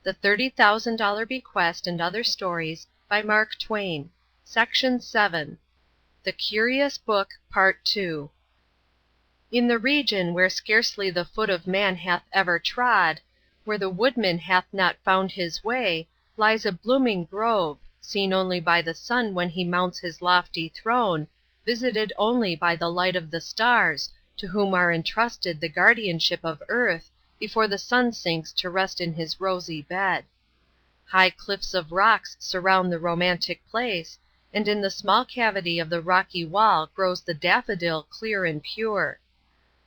The $30,000 Bequest and Other Stories by Mark Twain. Section 7. The Curious Book, Part 2. In the region where scarcely the foot of man hath ever trod, where the woodman hath not found his way, lies a blooming grove, seen only by the sun when he mounts his lofty throne, visited only by the light of the stars, to whom are entrusted the guardianship of earth, before the sun sinks to rest in his rosy bed. High cliffs of rocks surround the romantic place, and in the small cavity of the rocky wall grows the daffodil clear and pure.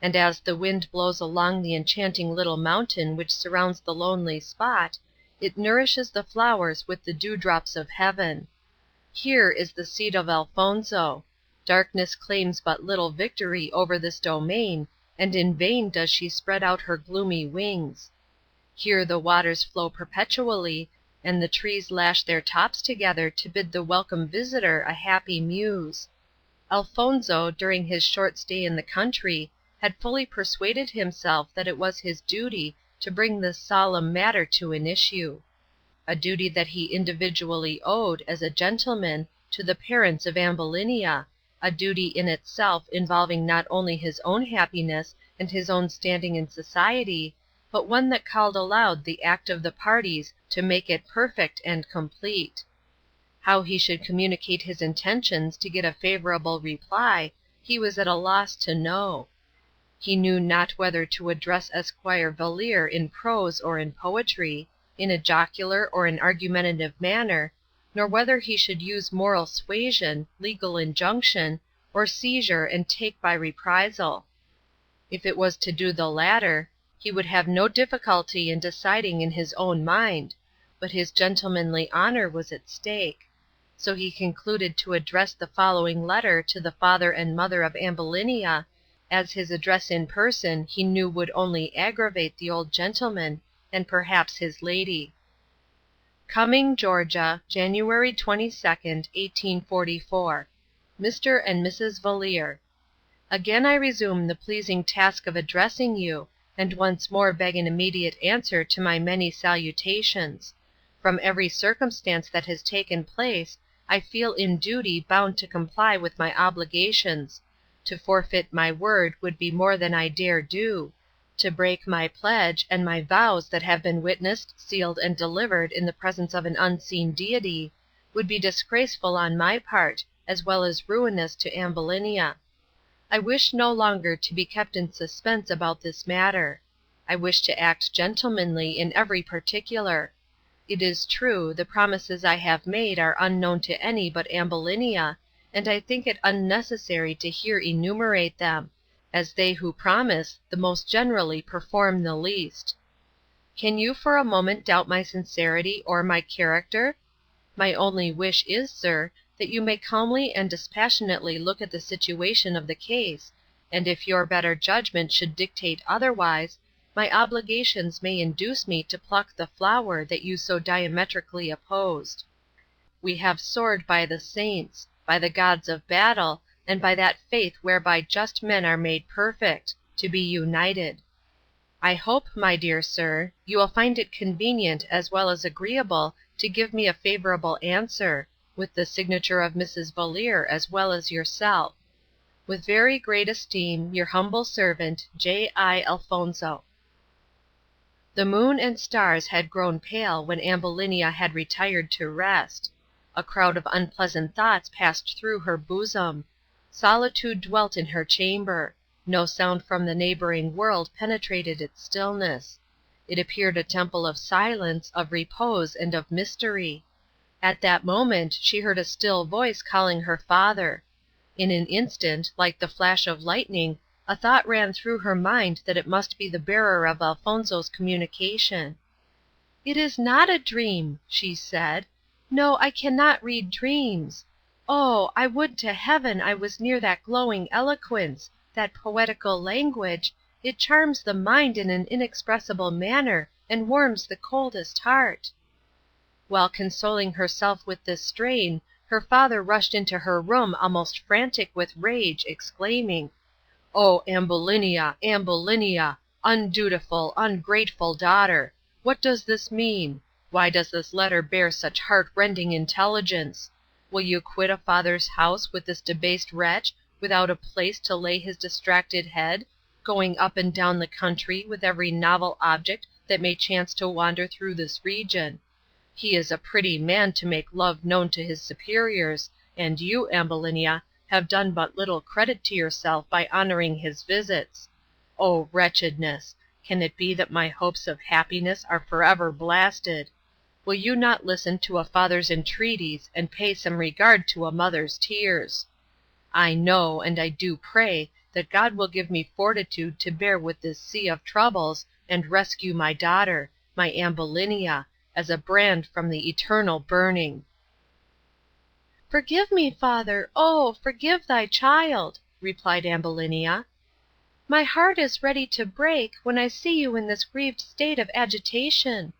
And as the wind blows along the enchanting little mountain which surrounds the lonely spot, it nourishes the flowers with the dewdrops of heaven. Here is the seat of Alfonso. Darkness claims but little victory over this domain, and in vain does she spread out her gloomy wings. Here the waters flow perpetually, and the trees lash their tops together to bid the welcome visitor a happy muse. Alfonso, during his short stay in the country, had fully persuaded himself that it was his duty to bring this solemn matter to an issue. A duty that he individually owed, as a gentleman, to the parents of Ambulinia, a duty in itself involving not only his own happiness and his own standing in society, but one that called aloud the act of the parties to make it perfect and complete. How he should communicate his intentions to get a favorable reply, he was at a loss to know. He knew not whether to address Esquire Valeer in prose or in poetry, in a jocular or an argumentative manner, nor whether he should use moral suasion, legal injunction, or seizure and take by reprisal. If it was to do the latter, he would have no difficulty in deciding in his own mind, but his gentlemanly honor was at stake. So he concluded to address the following letter to the father and mother of Ambulinia, as his address in person he knew would only aggravate the old gentleman, and perhaps his lady. Cumming, Georgia, January 22nd, 1844. Mr. and Mrs. Valeer. Again I resume the pleasing task of addressing you, and once more beg an immediate answer to my many salutations. From every circumstance that has taken place, I feel in duty bound to comply with my obligations. To forfeit my word would be more than I dare do. To break my pledge, and my vows that have been witnessed, sealed, and delivered in the presence of an unseen deity, would be disgraceful on my part, as well as ruinous to Ambulinia. I wish no longer to be kept in suspense about this matter. I wish to act gentlemanly in every particular. It is true, the promises I have made are unknown to any but Ambulinia, and I think it unnecessary to here enumerate them, as they who promise the most generally perform the least. Can you for a moment doubt my sincerity or my character? My only wish is, sir, that you may calmly and dispassionately look at the situation of the case, and if your better judgment should dictate otherwise, my obligations may induce me to pluck the flower that you so diametrically opposed. We have soared by the saints, by the gods of battle, and by that faith whereby just men are made perfect, to be united. I hope, my dear sir, you will find it convenient as well as agreeable to give me a favorable answer, with the signature of Mrs. Valeer as well as yourself. With very great esteem, your humble servant, J. I. Alfonso. The moon and stars had grown pale when Ambulinia had retired to rest. A crowd of unpleasant thoughts passed through her bosom. Solitude dwelt in her chamber. No sound from the neighboring world penetrated its stillness. It appeared a temple of silence, of repose, and of mystery. At that moment she heard a still voice calling her father. In an instant, like the flash of lightning, a thought ran through her mind that it must be the bearer of Alfonso's communication. "It is not a dream," she said. "No, I cannot read dreams. Oh, I would to heaven I was near that glowing eloquence, that poetical language, it charms the mind in an inexpressible manner, and warms the coldest heart." While consoling herself with this strain, her father rushed into her room almost frantic with rage, exclaiming, "Oh, Ambulinia, Ambulinia! Undutiful, ungrateful daughter! What does this mean? Why does this letter bear such heart-rending intelligence? Will you quit a father's house with this debased wretch, without a place to lay his distracted head, going up and down the country with every novel object that may chance to wander through this region? He is a pretty man to make love known to his superiors, and you, Ambulinia, have done but little credit to yourself by honoring his visits. O wretchedness! Can it be that my hopes of happiness are forever blasted? Will you not listen to a father's entreaties, and pay some regard to a mother's tears? I know, and I do pray, that God will give me fortitude to bear with this sea of troubles, and rescue my daughter, my Ambulinia, as a brand from the eternal burning. "Forgive me, father, oh, forgive thy child," replied Ambulinia. "My heart is ready to break, when I see you in this grieved state of agitation.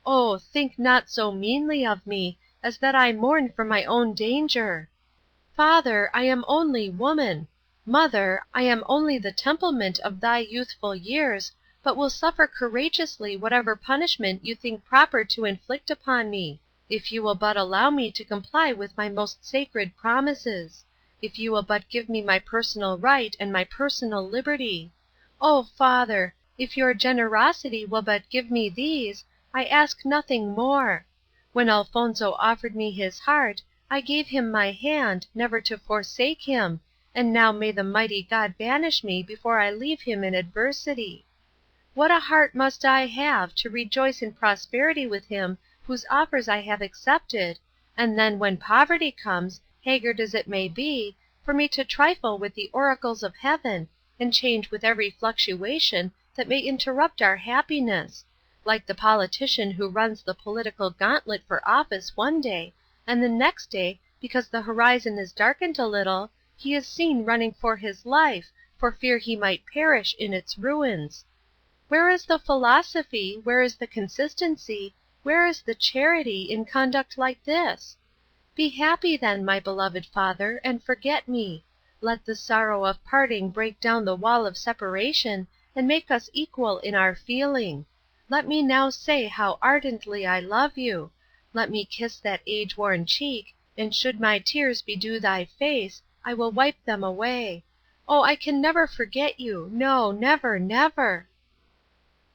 Oh, think not so meanly of me, as that I mourn for my own danger. Father, I am only woman. Mother, I am only the templement of thy youthful years, but will suffer courageously whatever punishment you think proper to inflict upon me, if you will but allow me to comply with my most sacred promises, if you will but give me my personal right and my personal liberty. Oh, father, if your generosity will but give me these, I ask nothing more. When Alfonso offered me his heart, I gave him my hand, never to forsake him, and now may the mighty God banish me before I leave him in adversity. What a heart must I have to rejoice in prosperity with him whose offers I have accepted, and then when poverty comes, haggard as it may be, for me to trifle with the oracles of heaven, and change with every fluctuation that may interrupt our happiness, like the politician who runs the political gauntlet for office one day, and the next day, because the horizon is darkened a little, he is seen running for his life, for fear he might perish in its ruins. Where is the philosophy, where is the consistency, where is the charity in conduct like this? Be happy then, my beloved father, and forget me. Let the sorrow of parting break down the wall of separation, and make us equal in our feeling. Let me now say how ardently I love you. Let me kiss that age-worn cheek, and should my tears bedew thy face, I will wipe them away. Oh, I can never forget you, no, never, never."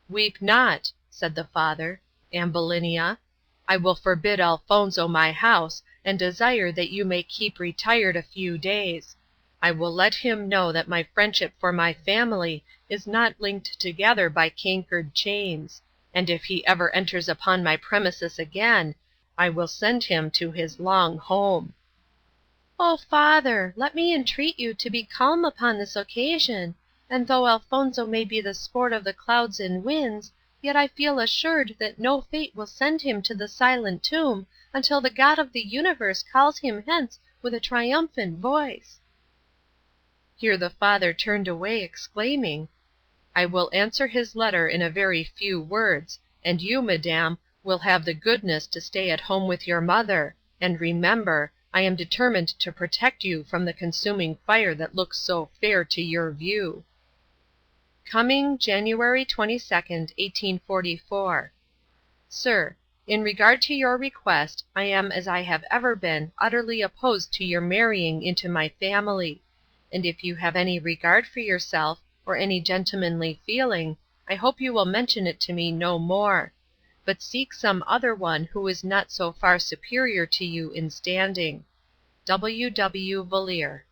"Weep not," said the father, "Ambulinia. I will forbid Alfonso my house, and desire that you may keep retired a few days. I will let him know that my friendship for my family is not linked together by cankered chains, and if he ever enters upon my premises again, I will send him to his long home." "Oh, father, let me entreat you to be calm upon this occasion, and though Alfonso may be the sport of the clouds and winds, yet I feel assured that no fate will send him to the silent tomb until the God of the universe calls him hence with a triumphant voice." Here the father turned away, exclaiming, "I will answer his letter in a very few words, and you, madam, will have the goodness to stay at home with your mother, and remember, I am determined to protect you from the consuming fire that looks so fair to your view." Coming, January 22nd, 1844. Sir, in regard to your request, I am as I have ever been, utterly opposed to your marrying into my family, and if you have any regard for yourself, or any gentlemanly feeling, I hope you will mention it to me no more, but seek some other one who is not so far superior to you in standing. W. W. Valier.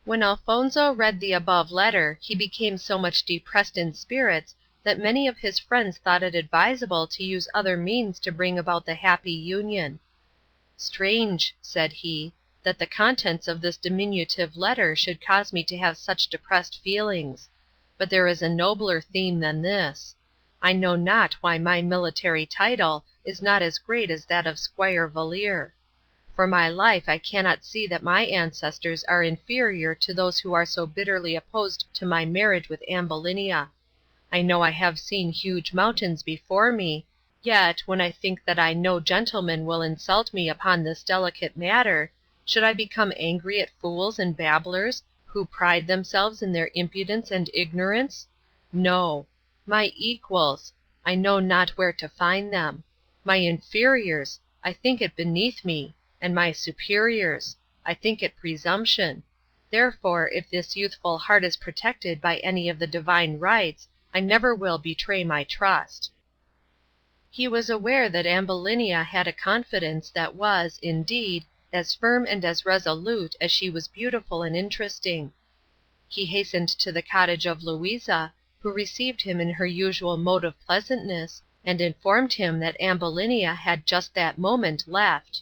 When Alfonso read the above letter, he became so much depressed in spirits that many of his friends thought it advisable to use other means to bring about the happy union. "Strange," said he, "that the contents of this diminutive letter should cause me to have such depressed feelings. But there is a nobler theme than this. I know not why my military title is not as great as that of Squire Valier. For my life I cannot see that my ancestors are inferior to those who are so bitterly opposed to my marriage with Ambulinia. I know I have seen huge mountains before me, yet, when I think that no gentleman will insult me upon this delicate matter, should I become angry at fools and babblers, who pride themselves in their impudence and ignorance? No. My equals! I know not where to find them. My inferiors, I think it beneath me, and my superiors, I think it presumption. Therefore, if this youthful heart is protected by any of the divine rights, I never will betray my trust." He was aware that Ambulinia had a confidence that was, indeed, as firm and as resolute as she was beautiful and interesting. He hastened to the cottage of Louisa, who received him in her usual mode of pleasantness, and informed him that Ambulinia had just that moment left.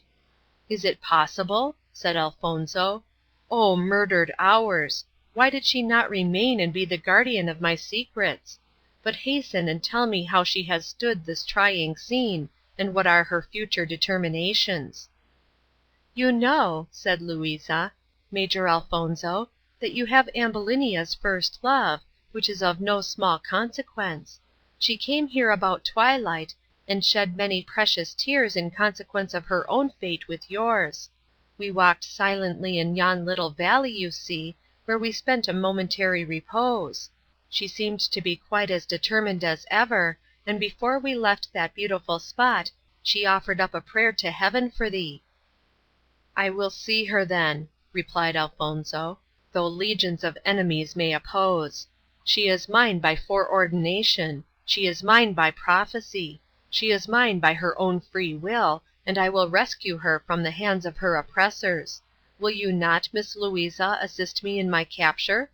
"Is it possible?" said Elfonzo. "Oh, murdered hours! Why did she not remain and be the guardian of my secrets? But hasten and tell me how she has stood this trying scene, and what are her future determinations." "You know," said Louisa, "Major Elfonzo, that you have Ambulinia's first love, which is of no small consequence. She came here about twilight, and shed many precious tears in consequence of her own fate with yours. We walked silently in yon little valley you see, where we spent a momentary repose. She seemed to be quite as determined as ever, and before we left that beautiful spot she offered up a prayer to heaven for thee." "I will see her then," replied Elfonzo, "though legions of enemies may oppose. She is mine by foreordination, she is mine by prophecy, she is mine by her own free will, and I will rescue her from the hands of her oppressors. Will you not, Miss Louisa, assist me in my capture?"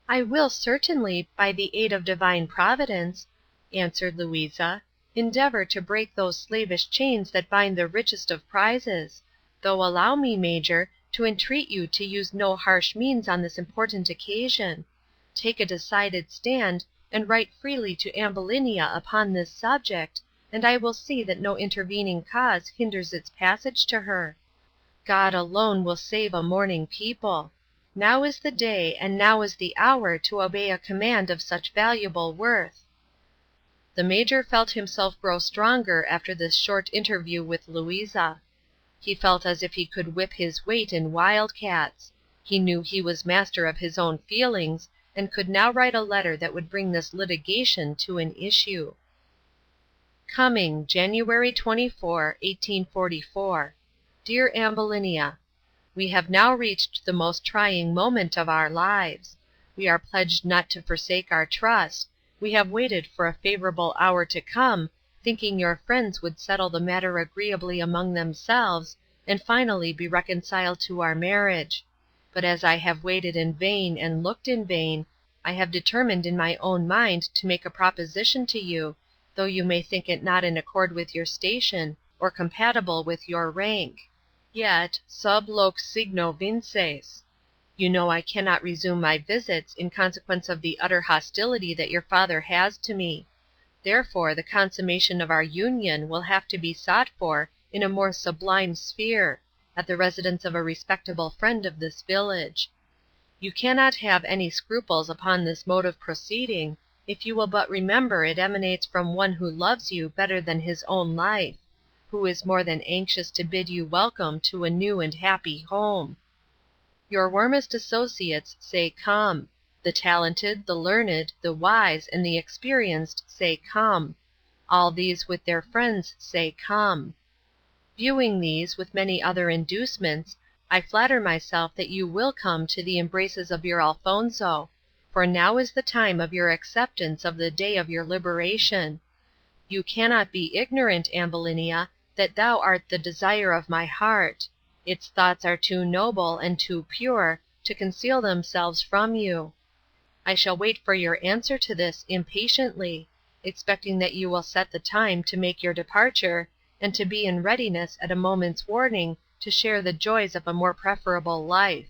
"I will certainly, by the aid of divine Providence," answered Louisa, "endeavour to break those slavish chains that bind the richest of prizes; though allow me, Major, to entreat you to use no harsh means on this important occasion. Take a decided stand, and write freely to Ambulinia upon this subject, and I will see that no intervening cause hinders its passage to her. God alone will save a mourning people. Now is the day, and now is the hour to obey a command of such valuable worth." The Major felt himself grow stronger after this short interview with Louisa. He felt as if he could whip his weight in wildcats. He knew he was master of his own feelings, and could now write a letter that would bring this litigation to an issue. Coming, January 24, 1844. Dear Ambulinia, we have now reached the most trying moment of our lives. We are pledged not to forsake our trust. We have waited for a favorable hour to come, thinking your friends would settle the matter agreeably among themselves, and finally be reconciled to our marriage. But as I have waited in vain and looked in vain, I have determined in my own mind to make a proposition to you, though you may think it not in accord with your station, or compatible with your rank. Yet, sub loc signo vinces. You know I cannot resume my visits in consequence of the utter hostility that your father has to me. Therefore the consummation of our union will have to be sought for in a more sublime sphere, at the residence of a respectable friend of this village. You cannot have any scruples upon this mode of proceeding, if you will but remember it emanates from one who loves you better than his own life, who is more than anxious to bid you welcome to a new and happy home. Your warmest associates say come. The talented, the learned, the wise, and the experienced say come. All these with their friends say come. Viewing these, with many other inducements, I flatter myself that you will come to the embraces of your Alfonso, for now is the time of your acceptance of the day of your liberation. You cannot be ignorant, Ambulinia, that thou art the desire of my heart. Its thoughts are too noble and too pure to conceal themselves from you. I shall wait for your answer to this impatiently, expecting that you will set the time to make your departure, and to be in readiness at a moment's warning to share the joys of a more preferable life.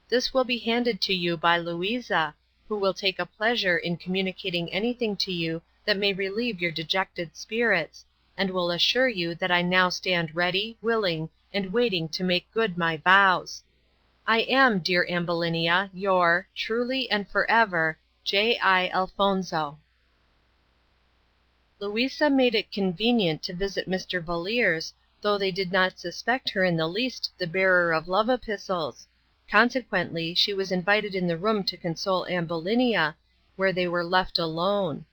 This will be handed to you by Louisa, who will take a pleasure in communicating anything to you that may relieve your dejected spirits, and will assure you that I now stand ready, willing, and waiting to make good my vows. I am, dear Ambulinia, your, truly and forever, J.I. Alfonso. Louisa made it convenient to visit Mr. Villers, though they did not suspect her in the least the bearer of love epistles. Consequently, she was invited in the room to console Ambulinia, where they were left alone.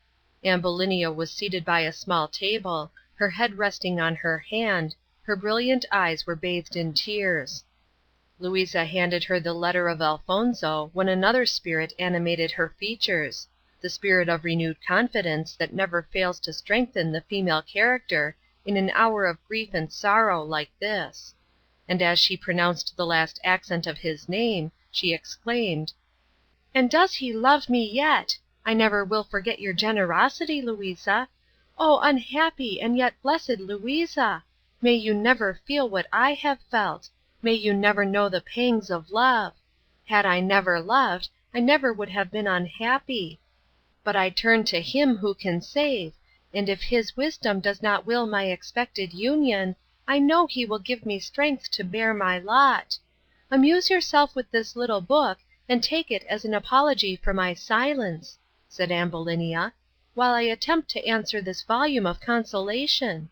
Ambulinia was seated by a small table, her head resting on her hand, her brilliant eyes were bathed in tears. Louisa handed her the letter of Alfonso when another spirit animated her features, the spirit of renewed confidence that never fails to strengthen the female character in an hour of grief and sorrow like this; and as she pronounced the last accent of his name, she exclaimed, "And does he love me yet! I never will forget your generosity, Louisa. Oh, unhappy and yet blessed Louisa! May you never feel what I have felt! May you never know the pangs of love! Had I never loved, I never would have been unhappy. But I turn to him who can save, and if his wisdom does not will my expected union, I know he will give me strength to bear my lot. Amuse yourself with this little book, and take it as an apology for my silence," said Ambulinia, "while I attempt to answer this volume of consolation."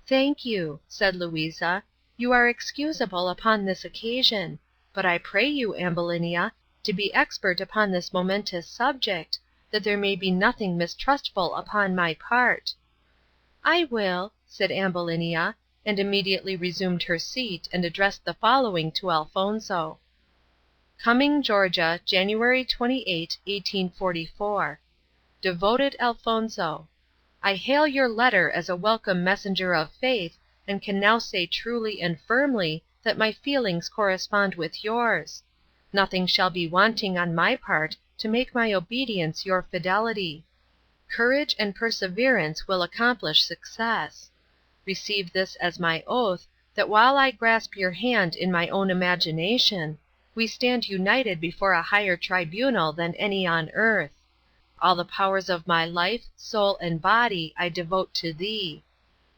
"Thank you," said Louisa, "you are excusable upon this occasion; but I pray you, Ambulinia, to be expert upon this momentous subject, that there may be nothing mistrustful upon my part." "I will," said Ambulinia, and immediately resumed her seat and addressed the following to Alfonso. Cumming, Georgia, January 28, 1844. Devoted Alfonso, I hail your letter as a welcome messenger of faith, and can now say truly and firmly that my feelings correspond with yours. Nothing shall be wanting on my part to make my obedience your fidelity. Courage and perseverance will accomplish success. Receive this as my oath, that while I grasp your hand in my own imagination, we stand united before a higher tribunal than any on earth. All the powers of my life, soul, and body I devote to thee.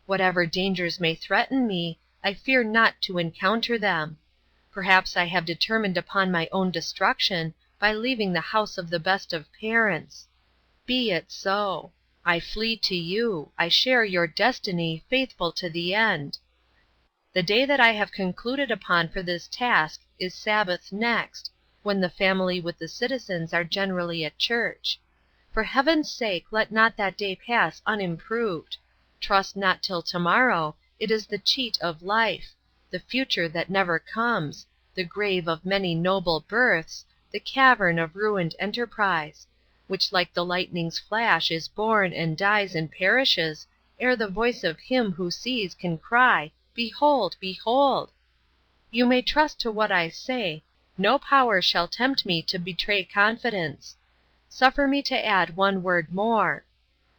Whatever dangers may threaten me, I fear not to encounter them. Perhaps I have determined upon my own destruction by leaving the house of the best of parents. Be it so. I flee to you. I share your destiny, faithful to the end. The day that I have concluded upon for this task is Sabbath next, when the family with the citizens are generally at church. For heaven's sake let not that day pass unimproved. Trust not till tomorrow, it is the cheat of life, the future that never comes, the grave of many noble births, the cavern of ruined enterprise, which like the lightning's flash is born and dies and perishes, ere the voice of him who sees can cry, Behold, behold! You may trust to what I say, no power shall tempt me to betray confidence. Suffer me to add one word more.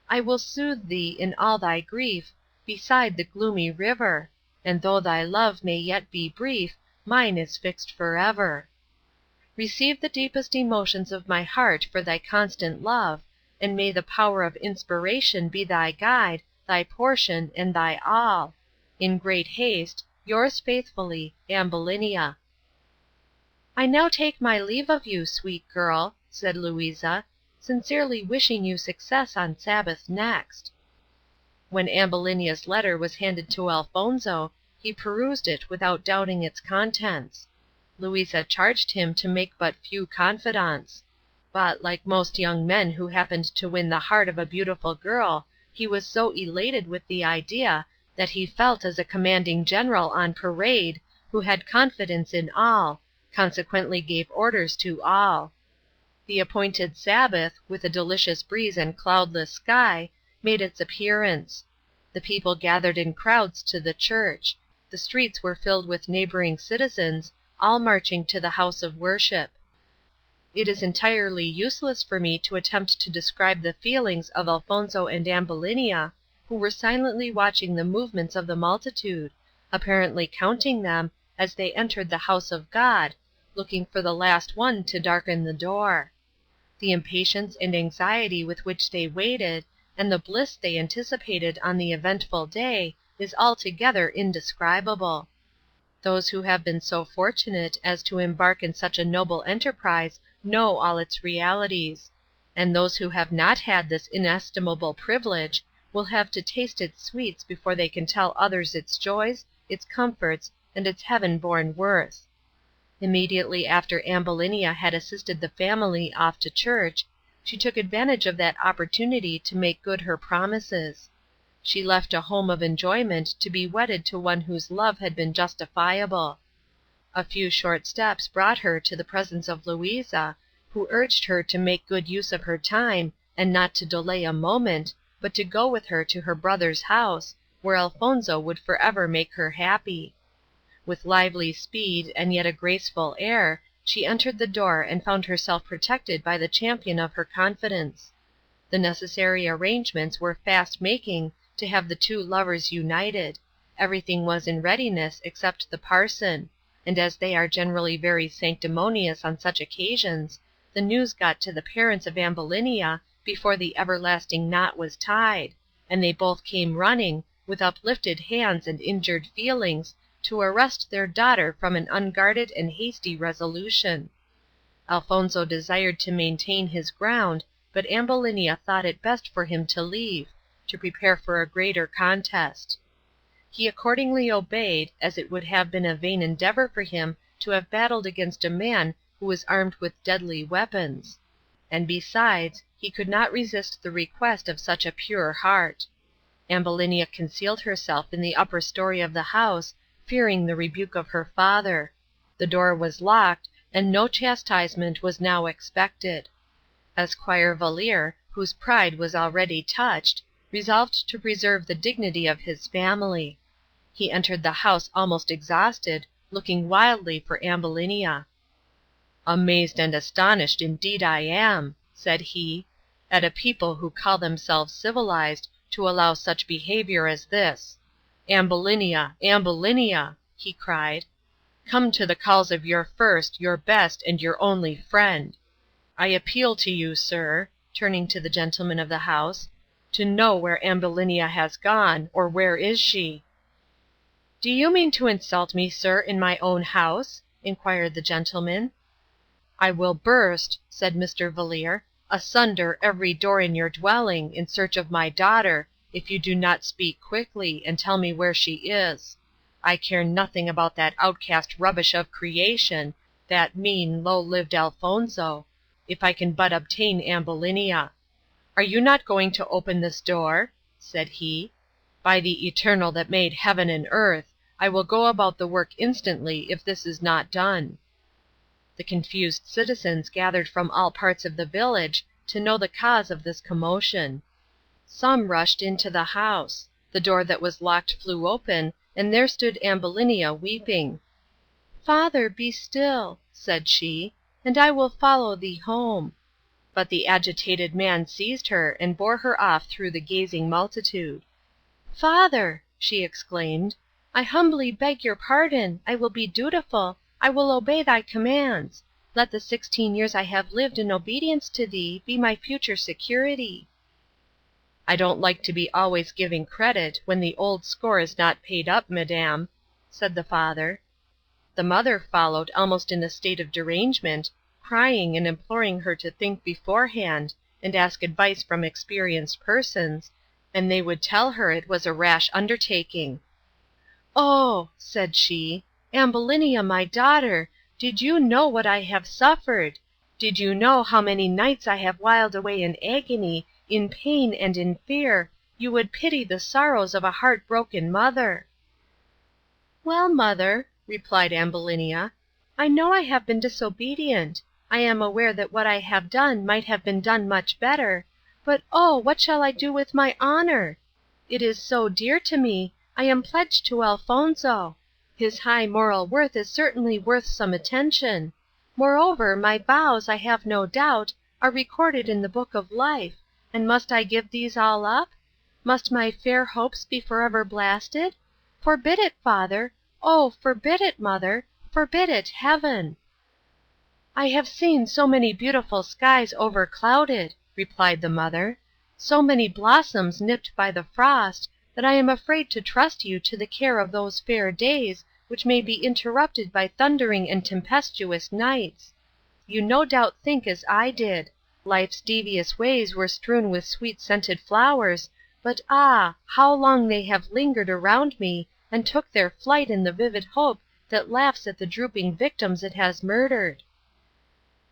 I will soothe thee in all thy grief, beside the gloomy river, and though thy love may yet be brief, mine is fixed forever. Receive the deepest emotions of my heart for thy constant love, and may the power of inspiration be thy guide, thy portion, and thy all. In great haste, yours faithfully, Ambulinia. I now take my leave of you, sweet girl, said Louisa, sincerely wishing you success on Sabbath next. When Ambulinia's letter was handed to Alfonso, he perused it without doubting its contents. Louisa charged him to make but few confidants. But, like most young men who happened to win the heart of a beautiful girl, he was so elated with the idea that he felt as a commanding general on parade, who had confidence in all, consequently gave orders to all. The appointed Sabbath, with a delicious breeze and cloudless sky, made its appearance. The people gathered in crowds to the church. The streets were filled with neighboring citizens, all marching to the house of worship. It is entirely useless for me to attempt to describe the feelings of Alfonso and Ambulinia, who were silently watching the movements of the multitude, apparently counting them, as they entered the house of God, looking for the last one to darken the door. The impatience and anxiety with which they waited, and the bliss they anticipated on the eventful day, is altogether indescribable. Those who have been so fortunate as to embark in such a noble enterprise know all its realities; and those who have not had this inestimable privilege will have to taste its sweets before they can tell others its joys, its comforts, and its heaven-born worth. Immediately after Ambulinia had assisted the family off to church, she took advantage of that opportunity to make good her promises. She left a home of enjoyment to be wedded to one whose love had been justifiable. A few short steps brought her to the presence of Louisa, who urged her to make good use of her time, and not to delay a moment, but to go with her to her brother's house, where Elfonzo would forever make her happy. With lively speed, and yet a graceful air, she entered the door and found herself protected by the champion of her confidence. The necessary arrangements were fast making to have the two lovers united. Everything was in readiness except the parson, and as they are generally very sanctimonious on such occasions, the news got to the parents of Ambulinia before the everlasting knot was tied, and they both came running, with uplifted hands and injured feelings, to arrest their daughter from an unguarded and hasty resolution. Elfonzo desired to maintain his ground, but Ambulinia thought it best for him to leave, to prepare for a greater contest. He accordingly obeyed, as it would have been a vain endeavour for him to have battled against a man who was armed with deadly weapons; and besides, he could not resist the request of such a pure heart. Ambulinia concealed herself in the upper story of the house, fearing the rebuke of her father. The door was locked, and no chastisement was now expected. Esquire Valeer, whose pride was already touched, resolved to preserve the dignity of his family. He entered the house almost exhausted, looking wildly for Ambulinia. "Amazed and astonished indeed I am," said he, "at a people who call themselves civilized, to allow such behaviour as this. Ambulinia, Ambulinia," he cried, "come to the calls of your first, your best, and your only friend. I appeal to you, sir," turning to the gentleman of the house, "to know where Ambulinia has gone, or where is she?" "Do you mean to insult me, sir, in my own house?" inquired the gentleman. "I will burst," said Mr. Valeer, "asunder every door in your dwelling, in search of my daughter, if you do not speak quickly, and tell me where she is. I care nothing about that outcast rubbish of creation, that mean, low-lived Elfonzo, if I can but obtain Ambulinia. Are you not going to open this door?" said he. "By the Eternal that made heaven and earth, I will go about the work instantly if this is not done." The confused citizens gathered from all parts of the village to know the cause of this commotion. Some rushed into the house. The door that was locked flew open, and there stood Ambulinia weeping. "Father, be still," said she, "and I will follow thee home." But the agitated man seized her and bore her off through the gazing multitude. "Father," she exclaimed, "I humbly beg your pardon. I will be dutiful. I will obey thy commands. Let the 16 years I have lived in obedience to thee be my future security." "I don't like to be always giving credit when the old score is not paid up, madam," said the father. The mother followed almost in a state of derangement, crying and imploring her to think beforehand, and ask advice from experienced persons, and they would tell her it was a rash undertaking. "Oh," said she, "Ambulinia, my daughter, did you know what I have suffered, did you know how many nights I have whiled away in agony, in pain and in fear, you would pity the sorrows of a heart-broken mother." "Well, mother," replied Ambulinia, "I know I have been disobedient. I am aware that what I have done might have been done much better, but oh, what shall I do with my honour? It is so dear to me, I am pledged to Elfonzo. His high moral worth is certainly worth some attention. Moreover, my vows, I have no doubt, are recorded in the book of life, and must I give these all up? Must my fair hopes be forever blasted? Forbid it, father. Oh, forbid it, mother. Forbid it, heaven." "I have seen so many beautiful skies overclouded," replied the mother, "so many blossoms nipped by the frost, that I am afraid to trust you to the care of those fair days, which may be interrupted by thundering and tempestuous nights. You no doubt think as I did. Life's devious ways were strewn with sweet-scented flowers, but ah! how long they have lingered around me, and took their flight in the vivid hope that laughs at the drooping victims it has murdered."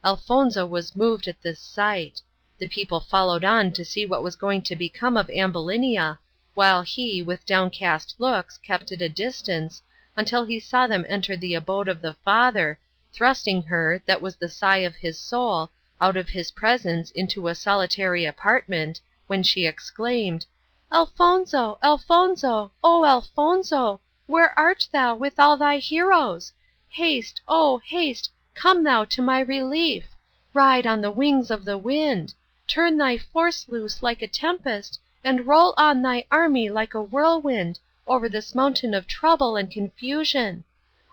Elfonzo was moved at this sight. The people followed on to see what was going to become of Ambulinia, while he, with downcast looks, kept at a distance, until he saw them enter the abode of the father, thrusting her, that was the sigh of his soul, out of his presence into a solitary apartment, when she exclaimed, "Elfonzo, Elfonzo, O Elfonzo! Where art thou with all thy heroes? Haste, oh, haste, come thou to my relief! Ride on the wings of the wind! Turn thy force loose like a tempest, and roll on thy army like a whirlwind, over this mountain of trouble and confusion!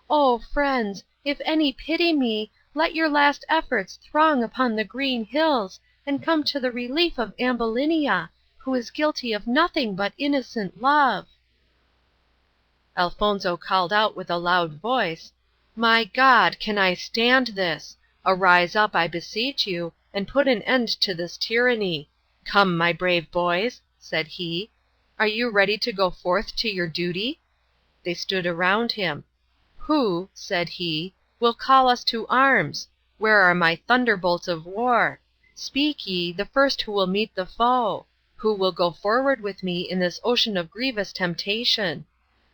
Oh, friends, if any pity me, let your last efforts throng upon the green hills, and come to the relief of Ambulinia, who is guilty of nothing but innocent love." Elfonzo called out with a loud voice, "My God, can I stand this? Arise up, I beseech you, and put an end to this tyranny. Come, my brave boys," said he, "are you ready to go forth to your duty?" They stood around him. "Who," said he, "will call us to arms? Where are my thunderbolts of war? Speak ye, the first who will meet the foe. Who will go forward with me in this ocean of grievous temptation?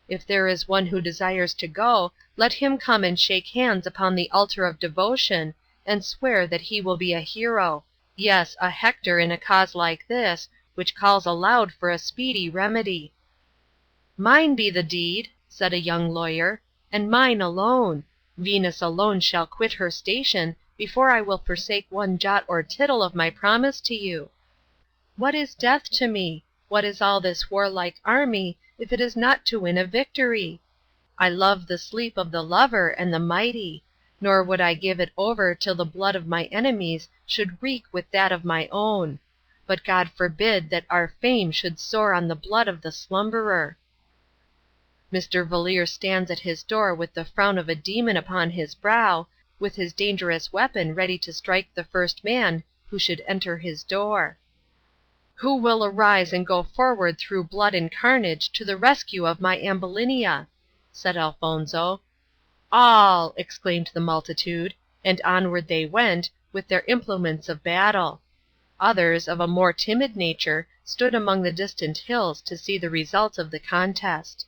If there is one who desires to go, let him come and shake hands upon the altar of devotion, and swear that he will be a hero, yes, a Hector in a cause like this, which calls aloud for a speedy remedy." "Mine be the deed," said a young lawyer, "and mine alone. Venus alone shall quit her station before I will forsake one jot or tittle of my promise to you. What is death to me? What is all this warlike army, if it is not to win a victory? I love the sleep of the lover and the mighty, nor would I give it over till the blood of my enemies should reek with that of my own. But God forbid that our fame should soar on the blood of the slumberer." Mr. Valeer stands at his door with the frown of a demon upon his brow, with his dangerous weapon ready to strike the first man who should enter his door. "Who will arise and go forward through blood and carnage to the rescue of my Ambulinia?" said Elfonzo. "All!" exclaimed the multitude, and onward they went, with their implements of battle. Others, of a more timid nature, stood among the distant hills to see the result of the contest.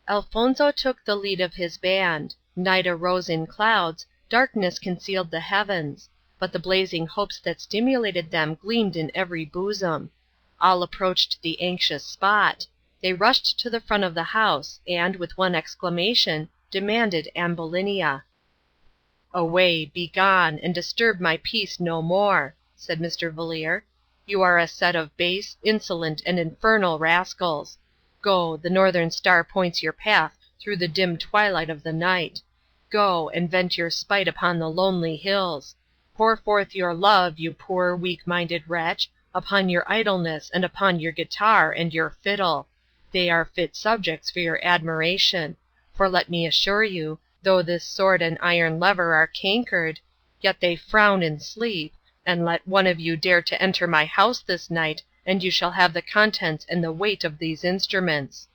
Elfonzo took the lead of his band. Night arose in clouds, darkness concealed the heavens; but the blazing hopes that stimulated them gleamed in every bosom. All approached the anxious spot. They rushed to the front of the house, and, with one exclamation, demanded Ambulinia. "Away, begone, and disturb my peace no more," said Mr. Valeer. "You are a set of base, insolent, and infernal rascals. Go, the northern star points your path through the dim twilight of the night. Go, and vent your spite upon the lonely hills. Pour forth your love, you poor, weak-minded wretch, upon your idleness and upon your guitar and your fiddle. They are fit subjects for your admiration; for let me assure you, though this sword and iron lever are cankered, yet they frown in sleep, and let one of you dare to enter my house this night, and you shall have the contents and the weight of these instruments."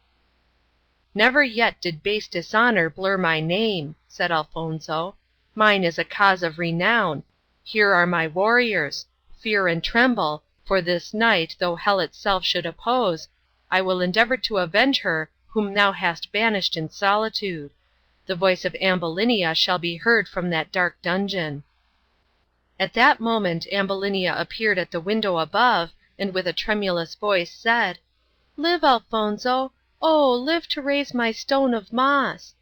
"Never yet did base dishonor blur my name," said Elfonzo. "Mine is a cause of renown. Here are my warriors. Fear and tremble, for this night, though hell itself should oppose, I will endeavor to avenge her whom thou hast banished in solitude. The voice of Ambulinia shall be heard from that dark dungeon." At that moment Ambulinia appeared at the window above, and with a tremulous voice said, "Live, Elfonzo! Oh, live to raise my stone of moss!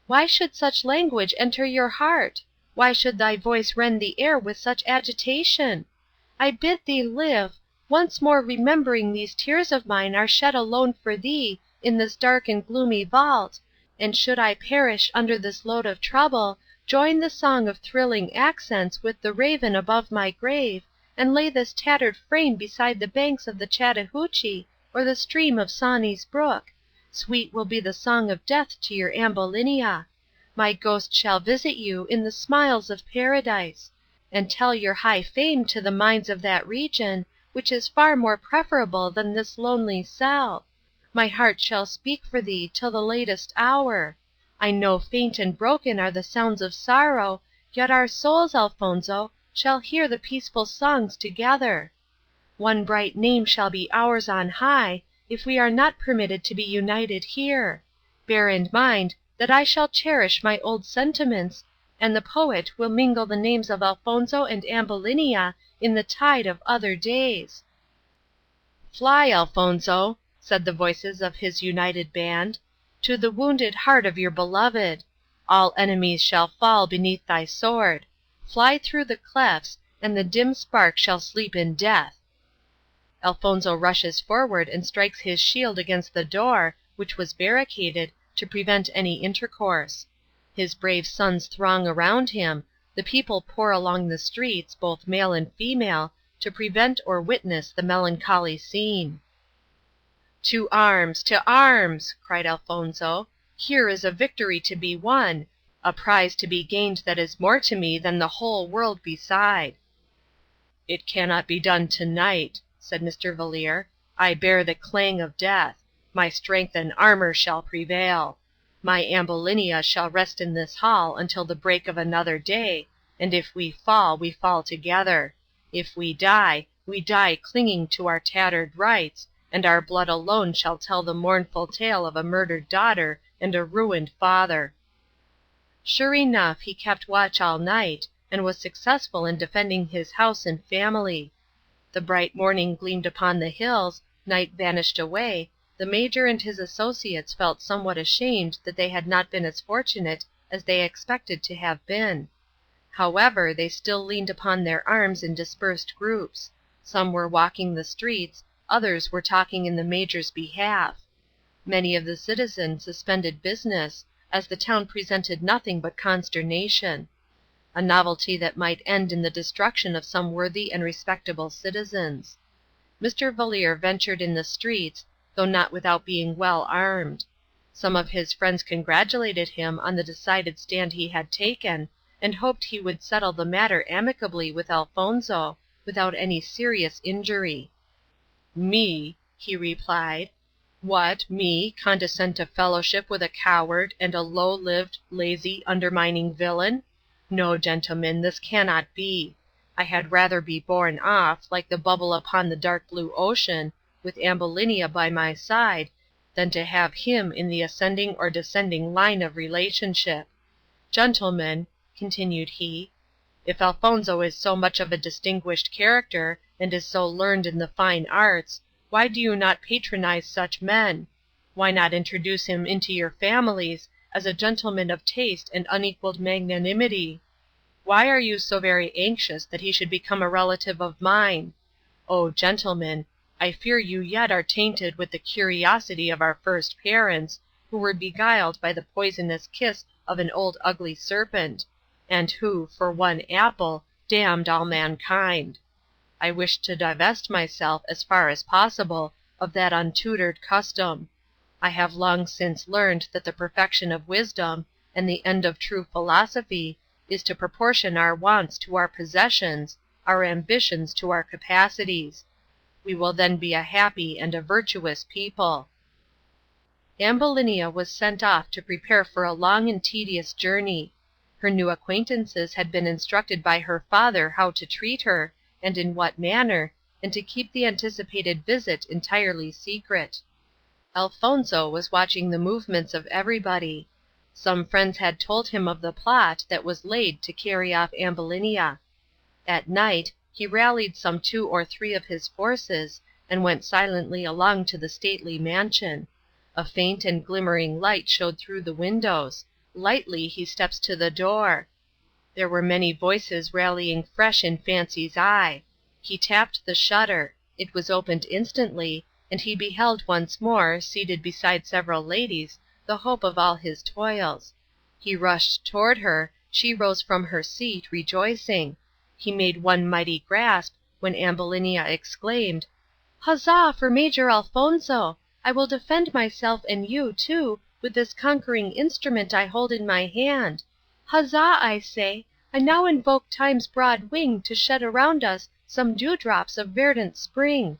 Why should such language enter your heart? Why should thy voice rend the air with such agitation? I bid thee live, once more remembering these tears of mine are shed alone for thee in this dark and gloomy vault, and should I perish under this load of trouble, join the song of thrilling accents with the raven above my grave, and lay this tattered frame beside the banks of the Chattahoochee or the stream of Sawney's brook. Sweet will be the song of death to your Ambulinia. My ghost shall visit you in the smiles of paradise, and tell your high fame to the minds of that region, which is far more preferable than this lonely cell. My heart shall speak for thee till the latest hour. I know faint and broken are the sounds of sorrow, yet our souls, Elfonzo, shall hear the peaceful songs together. One bright name shall be ours on high, if we are not permitted to be united here. Bear in mind that I shall cherish my old sentiments, and the poet will mingle the names of Alfonso and Ambulinia in the tide of other days." "Fly, Alfonso," said the voices of his united band, "to the wounded heart of your beloved. All enemies shall fall beneath thy sword. Fly through the clefts, and the dim spark shall sleep in death." Alfonso rushes forward and strikes his shield against the door, which was barricaded, to prevent any intercourse. His brave sons throng around him, the people pour along the streets, both male and female, to prevent or witness the melancholy scene. "To arms! To arms!" cried Alfonso. "Here is a victory to be won, a prize to be gained that is more to me than the whole world beside." "It cannot be done tonight," said Mr. Valeer. "I bear the clang of death. My strength and armor shall prevail. My Ambulinia shall rest in this hall until the break of another day, and if we fall, we fall together. If we die clinging to our tattered rights, and our blood alone shall tell the mournful tale of a murdered daughter and a ruined father." Sure enough, he kept watch all night, and was successful in defending his house and family. The bright morning gleamed upon the hills, night vanished away, the Major and his associates felt somewhat ashamed that they had not been as fortunate as they expected to have been. However, they still leaned upon their arms in dispersed groups. Some were walking the streets, others were talking in the Major's behalf. Many of the citizens suspended business, as the town presented nothing but consternation. A novelty that might end in the destruction of some worthy and respectable citizens. Mr. Valeer ventured in the streets, though not without being well armed. Some of his friends congratulated him on the decided stand he had taken, and hoped he would settle the matter amicably with Alfonso, without any serious injury. "Me?" he replied. "What, me, condescend to fellowship with a coward, and a low-lived, lazy, undermining villain? No, gentlemen, this cannot be. I had rather be borne off, like the bubble upon the dark blue ocean, with Ambulinia by my side, than to have him in the ascending or descending line of relationship. Gentlemen," continued he, "if Alfonso is so much of a distinguished character, and is so learned in the fine arts, why do you not patronize such men? Why not introduce him into your families, as a gentleman of taste and unequalled magnanimity? Why are you so very anxious that he should become a relative of mine? Oh, gentlemen, I fear you yet are tainted with the curiosity of our first parents, who were beguiled by the poisonous kiss of an old ugly serpent, and who, for one apple, damned all mankind. I wish to divest myself, as far as possible, of that untutored custom. I have long since learned that the perfection of wisdom, and the end of true philosophy, is to proportion our wants to our possessions, our ambitions to our capacities. We will then be a happy and a virtuous people." Ambulinia was sent off to prepare for a long and tedious journey. Her new acquaintances had been instructed by her father how to treat her, and in what manner, and to keep the anticipated visit entirely secret. Alfonso was watching the movements of everybody. Some friends had told him of the plot that was laid to carry off Ambulinia. At night he rallied some 2 or 3 of his forces, and went silently along to the stately mansion. A faint and glimmering light showed through the windows. Lightly he steps to the door. There were many voices rallying fresh in fancy's eye. He tapped the shutter. It was opened instantly, and he beheld once more, seated beside several ladies, the hope of all his toils. He rushed toward her, she rose from her seat, rejoicing. He made one mighty grasp, when Ambulinia exclaimed, "Huzza for Major Alfonso! I will defend myself and you, too, with this conquering instrument I hold in my hand. Huzza, I say! I now invoke Time's broad wing to shed around us some dewdrops of verdant spring."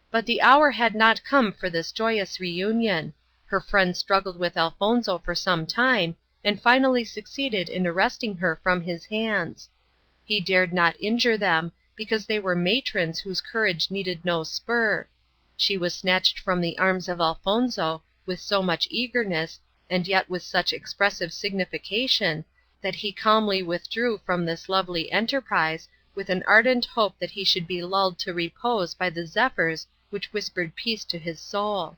But the hour had not come for this joyous reunion. Her friends struggled with Alfonso for some time, and finally succeeded in arresting her from his hands. He dared not injure them, because they were matrons whose courage needed no spur. She was snatched from the arms of Alfonso with so much eagerness, and yet with such expressive signification, that he calmly withdrew from this lovely enterprise, with an ardent hope that he should be lulled to repose by the zephyrs which whispered peace to his soul.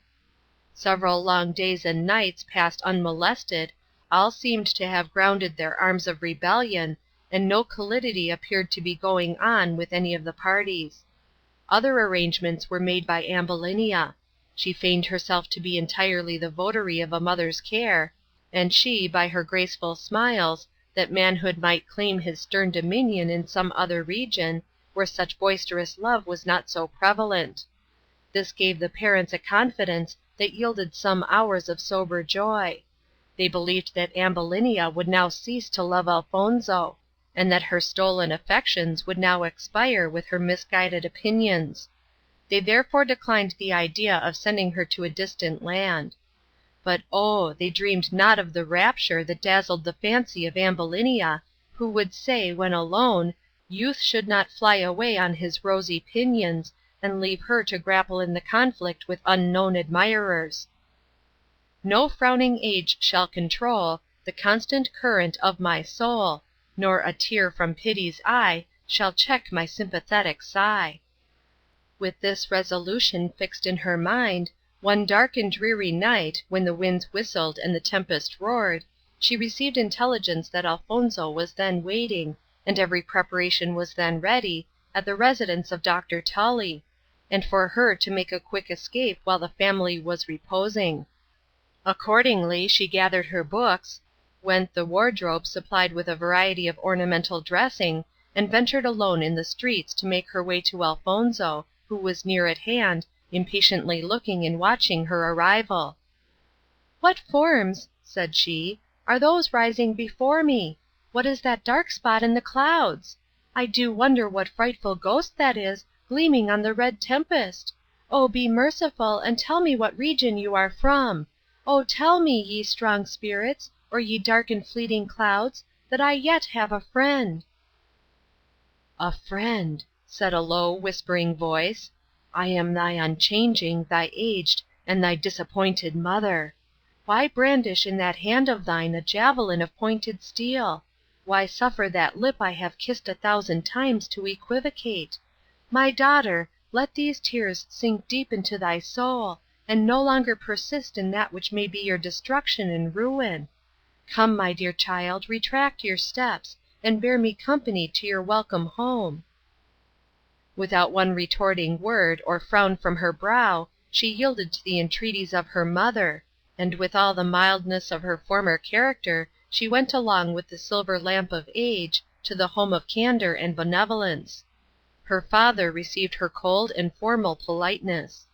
Several long days and nights passed unmolested, all seemed to have grounded their arms of rebellion, and no collidy appeared to be going on with any of the parties. Other arrangements were made by Ambulinia. She feigned herself to be entirely the votary of a mother's care, and she, by her graceful smiles, that manhood might claim his stern dominion in some other region, where such boisterous love was not so prevalent. This gave the parents a confidence that yielded some hours of sober joy. They believed that Ambulinia would now cease to love Alfonso, and that her stolen affections would now expire with her misguided opinions. They therefore declined the idea of sending her to a distant land. But oh, they dreamed not of the rapture that dazzled the fancy of Ambulinia, who would say, when alone, youth should not fly away on his rosy pinions, and leave her to grapple in the conflict with unknown admirers. No frowning age shall control the constant current of my soul, nor a tear from pity's eye shall check my sympathetic sigh. With this resolution fixed in her mind, one dark and dreary night, when the winds whistled and the tempest roared, she received intelligence that Alfonso was then waiting, and every preparation was then ready, at the residence of Dr. Tully, and for her to make a quick escape while the family was reposing. Accordingly, she gathered her books, went the wardrobe supplied with a variety of ornamental dressing, and ventured alone in the streets to make her way to Alfonso, who was near at hand, impatiently looking and watching her arrival. "What forms," said she, "are those rising before me? What is that dark spot in the clouds? I do wonder what frightful ghost that is, gleaming on the red tempest. Oh, be merciful, and tell me what region you are from. Oh, tell me, ye strong spirits, or ye dark and fleeting clouds, that I yet have a friend." "A friend," said a low, whispering voice. "I am thy unchanging, thy aged, and thy disappointed mother. Why brandish in that hand of thine a javelin of pointed steel? Why suffer that lip I have kissed 1,000 times to equivocate? My daughter, let these tears sink deep into thy soul, and no longer persist in that which may be your destruction and ruin. Come, my dear child, retract your steps, and bear me company to your welcome home." Without one retorting word, or frown from her brow, she yielded to the entreaties of her mother, and with all the mildness of her former character she went along with the silver lamp of age, to the home of candor and benevolence. Her father received her cold and formal politeness.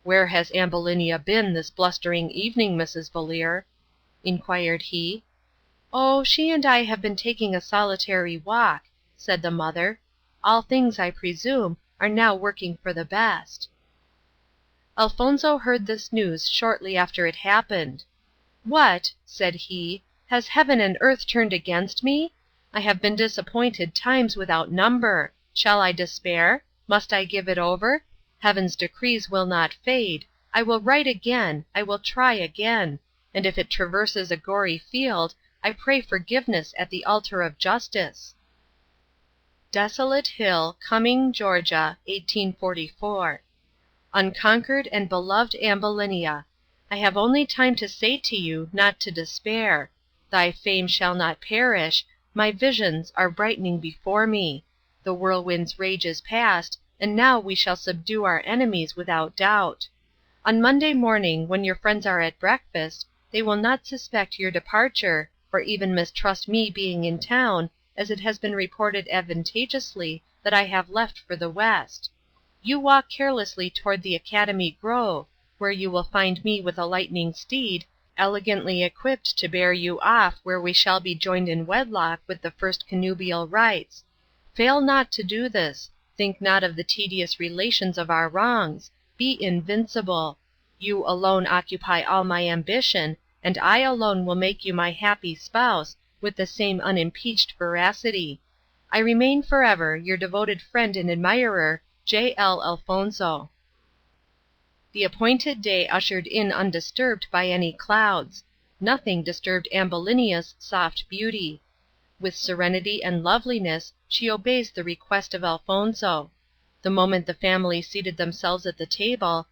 "Where has Ambulinia been this blustering evening, Mrs. Valeer?" inquired he. "Oh, she and I have been taking a solitary walk," said the mother. "All things, I presume, are now working for the best." Alfonso heard this news shortly after it happened. "What," said he, "has heaven and earth turned against me? I have been disappointed times without number. Shall I despair? Must I give it over? Heaven's decrees will not fade. I will write again. I will try again. And if it traverses a gory field, I pray forgiveness at the altar of justice." Desolate Hill, Cumming, Georgia, 1844. Unconquered and beloved Ambulinia, I have only time to say to you not to despair. Thy fame shall not perish. My visions are brightening before me. The whirlwind's rage is past, and now we shall subdue our enemies without doubt. On Monday morning, when your friends are at breakfast, they will not suspect your departure, or even mistrust me being in town, as it has been reported advantageously that I have left for the West. You walk carelessly toward the Academy Grove, where you will find me with a lightning steed, elegantly equipped to bear you off where we shall be joined in wedlock with the first connubial rights. Fail not to do this. Think not of the tedious relations of our wrongs. Be invincible. You alone occupy all my ambition, and I alone will make you my happy spouse, with the same unimpeached veracity. I remain forever, your devoted friend and admirer, J. L. Alfonso. The appointed day ushered in undisturbed by any clouds. Nothing disturbed Ambulinia's soft beauty. With serenity and loveliness she obeys the request of Alfonso. The moment the family seated themselves at the table,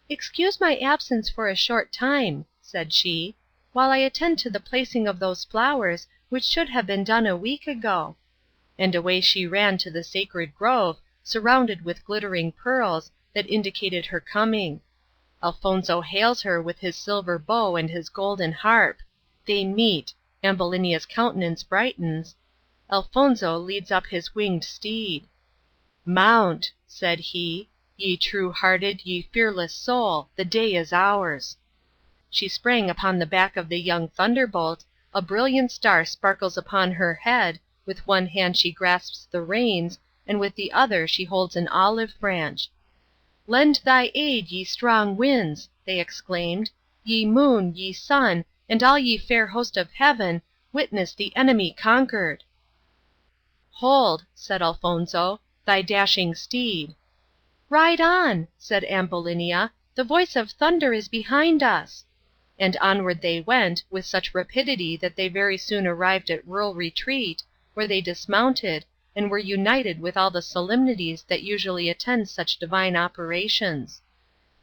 "Excuse my absence for a short time," said she, "while I attend to the placing of those flowers, which should have been done a week ago." And away she ran to the sacred grove, surrounded with glittering pearls, that indicated her coming. Alfonso hails her with his silver bow and his golden harp. They meet. Ambulinia's countenance brightens. Alfonso leads up his winged steed. "Mount," said he, "ye true-hearted, ye fearless soul, the day is ours." She sprang upon the back of the young thunderbolt, a brilliant star sparkles upon her head, with one hand she grasps the reins, and with the other she holds an olive branch. "Lend thy aid, ye strong winds!" they exclaimed. "Ye moon, ye sun, and all ye fair host of heaven, witness the enemy conquered." "Hold," said Alfonso, "thy dashing steed." "Ride on," said Ambulinia, "the voice of thunder is behind us." And onward they went, with such rapidity that they very soon arrived at Rural Retreat, where they dismounted, and were united with all the solemnities that usually attend such divine operations.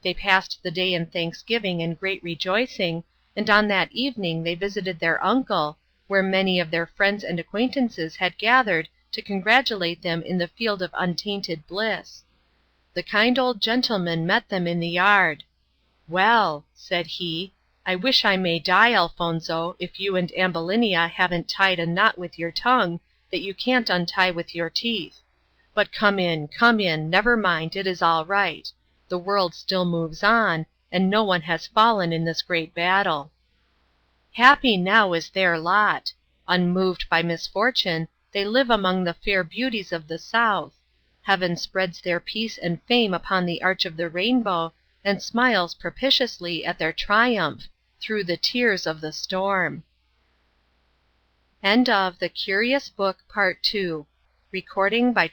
They passed the day in thanksgiving and great rejoicing, and on that evening they visited their uncle, where many of their friends and acquaintances had gathered to congratulate them in the field of untainted bliss. The kind old gentleman met them in the yard. "Well," said he, "I wish I may die, Alfonso, if you and Ambulinia haven't tied a knot with your tongue that you can't untie with your teeth. But come in, never mind, it is all right. The world still moves on, and no one has fallen in this great battle." Happy now is their lot. Unmoved by misfortune, they live among the fair beauties of the South. Heaven spreads their peace and fame upon the arch of the rainbow, and smiles propitiously at their triumph, through the tears of the storm. End of The Curious Book, Part 2. Recording by